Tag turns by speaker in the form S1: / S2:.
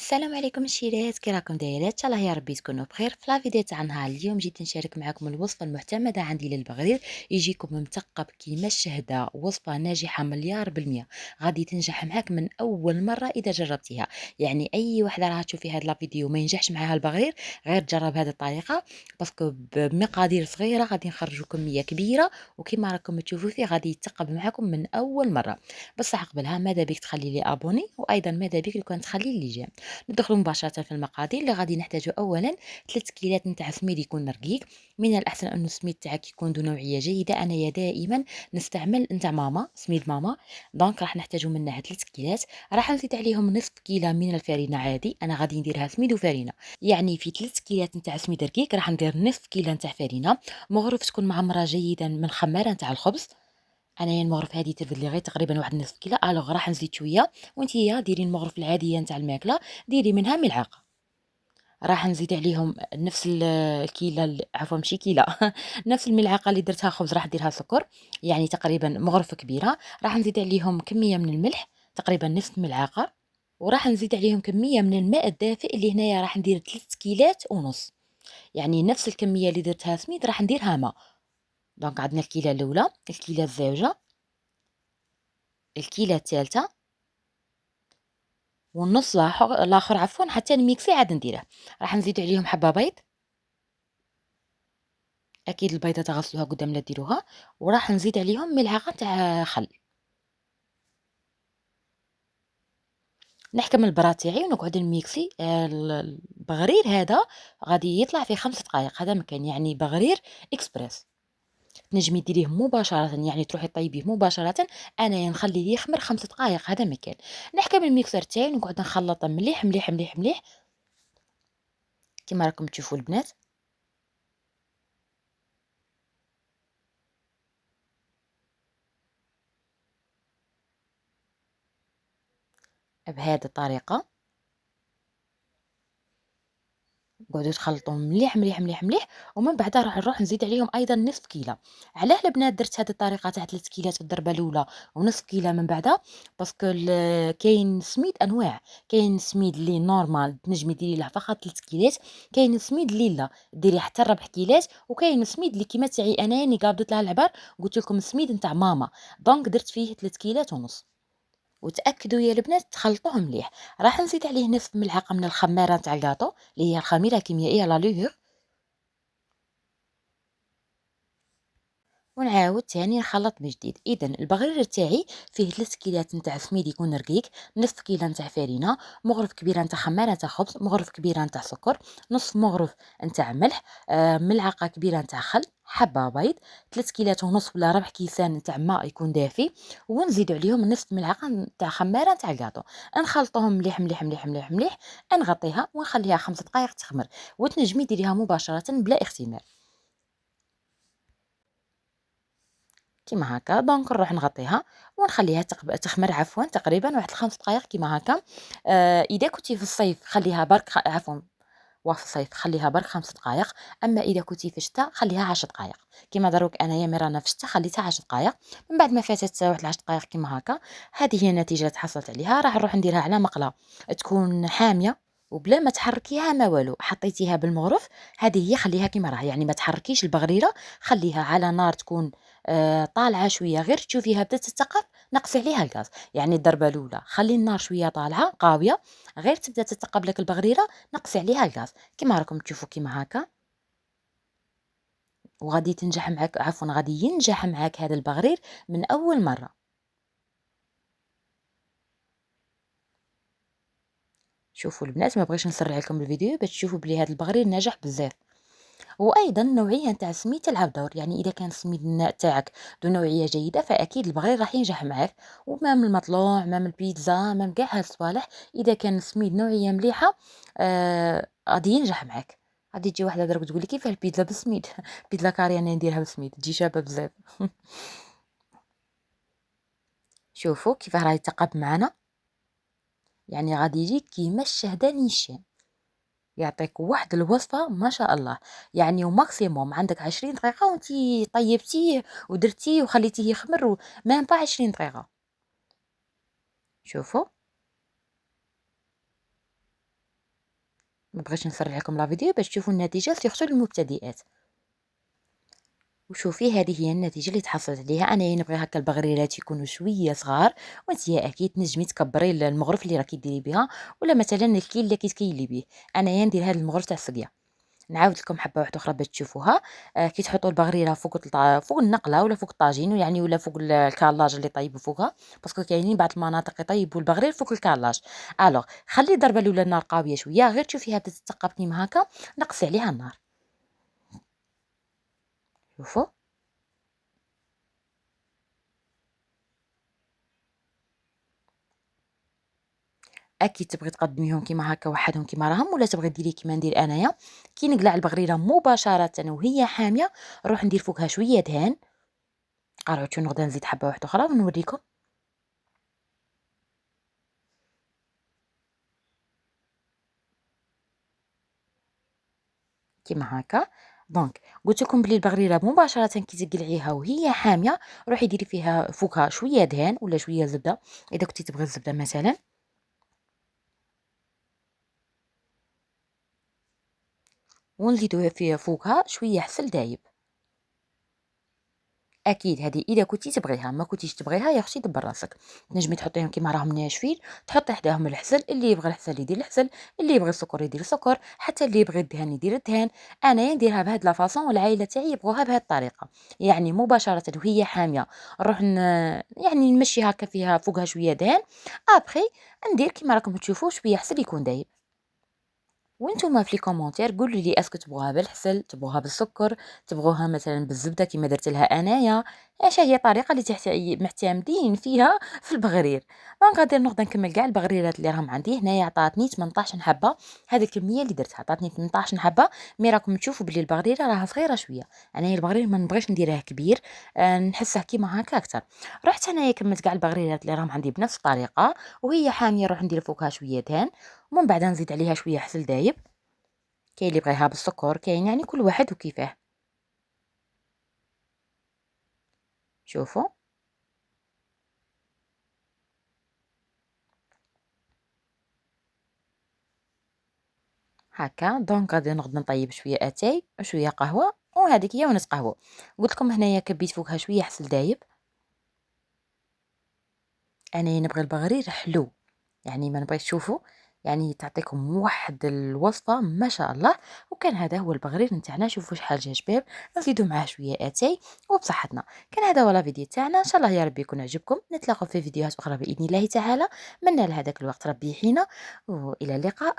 S1: السلام عليكم الشيرات، كي راكم دايرات؟ ان شاء الله يا ربي تكونوا بخير. في الفيديو تاع نهار اليوم جيت نشارك معكم الوصفه المعتمده عندي للبغرير، يجيكم مثقب كيما الشهده. وصفه ناجحه مليار بالمية، غادي تنجح معاك من اول مره اذا جربتيها. يعني اي وحده راح تشوفي هذا الفيديو ما ينجحش معاها البغرير، غير تجرب هذه الطريقه، باسكو بمقادير صغيره غادي نخرجوا كميه كبيره، وكما راكم تشوفوا فيه غادي يتقب معاكم من اول مره. بصح قبلها ماذا بك تخلي لي ابوني، وايضا ماذا بك لو كان تخلي لي جيم. ندخل مباشرة في المقادير اللي غادي نحتاجو. أولا 3 كيلات نتاع سميد يكون رقيق، من الأحسن أنه السميد تاعك يكون ذو نوعية جيدة. أنايا دائما نستعمل نتاع ماما، سميد ماما. دونك راح نحتاجو منها 3 كيلات. راح نزيد عليهم نصف كيلة من الفرينة عادي، أنا غادي نديرها سميد وفرينة. يعني في 3 كيلات نتاع سميد رقيق راح ندير نصف كيلة نتاع فرينة مغرف، تكون معمرة جيدا من خمارة نتاع الخبز. انايا المغرف هذه ترفد لي غير تقريبا واحد نصف كيلو، الوغ راح نزيد شويه. وانتيا ديري المغرف العاديه نتاع الماكله، ديري منها ملعقه. راح نزيد عليهم نفس الكيله عفوا ماشي كيله نفس الملعقه اللي درتها خبز راح نديرها سكر، يعني تقريبا مغرفه كبيره. راح نزيد عليهم كميه من الملح، تقريبا نصف ملعقه. وراح نزيد عليهم كميه من الماء الدافئ، اللي هنايا راح ندير 3 كيلات ونص، يعني نفس الكميه اللي درتها سميد راح نديرها ماء. دونك عندنا الكيله الاولى، الكيله الزوجه، الكيله الثالثه، والنص الآخر عفوا حتى نميكسي عاد نديره. راح نزيد عليهم حبة بيض، أكيد البيضة تغسلوها قدام لا ديروها. وراح نزيد عليهم ملعقة تاع خل. نحكم البرا تاعي ونقعد نميكسي. البغرير هذا غادي يطلع في 5 دقائق، هذا مكان يعني بغرير اكسبريس. تنجمي ديريه مباشرة، يعني تروحي طيبيه مباشرة. أنا نخليه يخمر 5 دقائق، هذا مكان. نحكم الميكسر تاعي ونقعد نخلط مليح مليح مليح مليح كما راكم تشوفوا البنات. بهذه الطريقة نقعدوا تخلطوهم مليح مليح مليح مليح. ومن بعدها راح نروح نزيد عليهم ايضا نصف كيله. علاه البنات درت هذه الطريقه تاع 3 كيلات في الضربه الاولى ونصف كيله من بعدها؟ باسكو كاين سميد انواع. كاين سميد اللي نورمال تنجمي ديري له فقط 3 كيلات، كاين سميد اللي لا ديري حتى 4 كيلات، وكاين سميد اللي كيما تاعي انا اللي قابضت لها العبار قلت لكم السميد نتاع ماما. دونك درت فيه 3 كيلات ونص. وتأكدوا يا البنات تخلطوه مليح. راح نزيد عليه نصف ملعقة من الخمارة تاع الكاطو، اللي هي الخميرة الكيميائية لا لوغور. ونعاود تاني نخلط من جديد. اذا البغرير تاعي فيه 3 كيلات نتاع سميد يكون رقيق، نصف كيلة نتاع فرينه، مغرف كبيره نتاع خماره نتاع خبز، مغرف كبيره نتاع سكر، نصف مغرف نتاع ملح، ملعقه كبيره نتاع خل، حبه بيض، 3 كيلات ونص ولا ربع كيسان نتاع ماء يكون دافي، ونزيد عليهم نصف ملعقه نتاع خماره نتاع الكاطو. نخلطوهم مليح مليح مليح مليح مليح. نغطيها ونخليها 5 دقائق تخمر، وتنجمي ديريها مباشره بلا اختمار كيما هكا. دونك نروح نغطيها ونخليها تخمر عفوا تقريبا واحد 5 دقائق كيما هكا. اذا كنتي في الصيف خليها برك عفوا وفي الصيف خليها برك 5 دقائق. اما اذا كنتي في الشتاء خليها 10 دقائق. كيما دروك انايا مي رانا في الشتاء خليتها 10 دقائق. من بعد ما فاتت واحد 10 دقائق كيما هكا، هذه هي النتيجه اللي تحصلت عليها. راح نروح نديرها على مقله تكون حاميه، وبلا ما تحركيها ما والو. حطيتيها بالمغرف، هذه هي خليها كيما راهي، يعني ما تحركيش البغريره. خليها على نار تكون طالعه شويه، غير تشوفيها بدات تتثقف نقصي عليها الغاز. يعني الضربه الاولى خلي النار شويه طالعه قاويه، غير تبدا تتثقف لك البغريره نقصي عليها الغاز كيما راكم تشوفوا كيما هكا. وغادي تنجح معك، عفوا غادي ينجح معك هذا البغرير من اول مره. شوفوا البنات، ما بغيتش نسرع لكم الفيديو باش تشوفوا بلي هذا البغرير ناجح بزاف. وايضا النوعيه نتاع السميد تلعب دور، يعني اذا كان السميد تاعك ذو نوعيه جيده فاكيد البغرير راح ينجح معك. ومام المطلوع مام البيتزا مام كاع هاد الصوالح، اذا كان السميد نوعيه مليحه غادي ينجح معك. غادي تجي واحده درك تقول لي كيف البيتزا بالسميد بيتزا كاري انا نديرها بالسميد تجي شابه بزاف. شوفوا كيف راهي تقب معنا، يعني غادي يجيك كيما الشهده نيشان. يعطيك واحد الوصفة ما شاء الله. يعني وماكسيموم عندك 20 دقيقة وانتي طيبتيه ودرتيه وخليتيه يخمر مام با 20 دقيقة. شوفوا ما بغيتش نسرع لكم لا فيديو باش تشوفوا النتيجه سيرتو للمبتدئات. وشوفي هذه هي النتيجه اللي تحصلت عليها. انايا نبغي هكا البغريرات يكونوا شويه صغار، وانتيا اكيد تنجمي تكبري المغرف اللي راكي ديري بها، ولا مثلا الكيل اللي كيتكيلي به. انايا ندير هذا المغرف تاع السقيا. نعاود لكم حبه واحده اخرى باش تشوفوها. كي تحطوا البغريره فوق فوق النقله ولا فوق الطاجين، يعني ولا فوق الكالاج اللي طيبوا فوقها، باسكو كاينين بعض المناطق يطيبوا البغرير فوق الكالاج. الوغ خلي الضربه الاولى النار قاويه شويه، غير تشوفيها تتثقب كيما هكا، نقصي عليها النار. شوفوا. أكيد تبغي تقدميهم كيما هكا وحدهم كيما راهم، ولا تبغي ديري كيما ندير أنايا. كي نقلع البغريرة مباشرة وهي حامية، نروح ندير فوقها شوية دهان. قرعتو نغدا نزيد حبة واحدة أخرى ونوريكم كيما هكا. دونك قلت لكم بلي البغريرة مباشرة كي تقلعيها وهي حامية، روحي ديري فيها فوقها شوية دهان ولا شوية زبدة، إذا كنتي تبغي الزبدة مثلا، ونزيدو فيها فوقها شوية حسل دايب. أكيد هذه إذا كنتي تبغيها، ما كنتيش تبغيها يا اختي دبر راسك. تنجمي تحطيهم كيما راهم ناشفين، تحطي حداهم الحسل، اللي يبغي الحسل يدير الحسل، اللي يبغي السكر يدير السكر، حتى اللي يبغي الدهن يدير الدهن. انا نديرها بهاد لافاصون، والعائله تاعي يبغوها بهاد الطريقه، يعني مباشره وهي حاميه نروح يعني نمشي هكا فيها فوقها شويه دهن. ابخي ندير كيما راكم تشوفوا شويه حسل يكون دايب. وانتم في لي كومونتير قولوا لي اسكو تبغوها بالحسل، تبغوها بالسكر، تبغوها مثلا بالزبده كيما درت لها انايا. اش هي الطريقه اللي معتمدين فيها في البغرير. دونك غادي نقدر نكمل كاع البغريرات اللي راهم عندي هنايا. عطاتني 18 حبه، هذه الكميه اللي درتها عطاتني 18 حبه. مي راكم تشوفوا بلي البغريره راها صغيره شويه. انايا البغرير ما نبغيش نديره كبير، نحسه كيما هكا اكثر. رحت انايا كملت كاع البغريرات اللي راهم عندي بنفس الطريقه، وهي حاميه نروح ندير فوقها شويه دهن، ومن بعد نزيد عليها شويه حسل دايب. كاين اللي بغيها بالسكر، كاين يعني كل واحد وكيفاه. شوفوا هكا. دونك غادي نقعد نطيب شويه اتاي وشويه قهوه، وهذيك هي ونتقهوى. قلت لكم هنايا كبيت فوقها شويه حسل دايب. انا نبغي البغرير حلو، يعني ما نبغيش تشوفوا، يعني تعطيكم واحد الوصفه ما شاء الله. وكان هذا هو البغرير نتاعنا. شوفوا شحال جا شباب، نزيدوا معاه شويه اتاي وبصحتنا. كان هذا هو الفيديو تاعنا، ان شاء الله يا ربي يكون عجبكم. نتلاقوا في فيديوهات اخرى باذن الله تعالى. من لهذاك الوقت ربي يحيينا، والى اللقاء.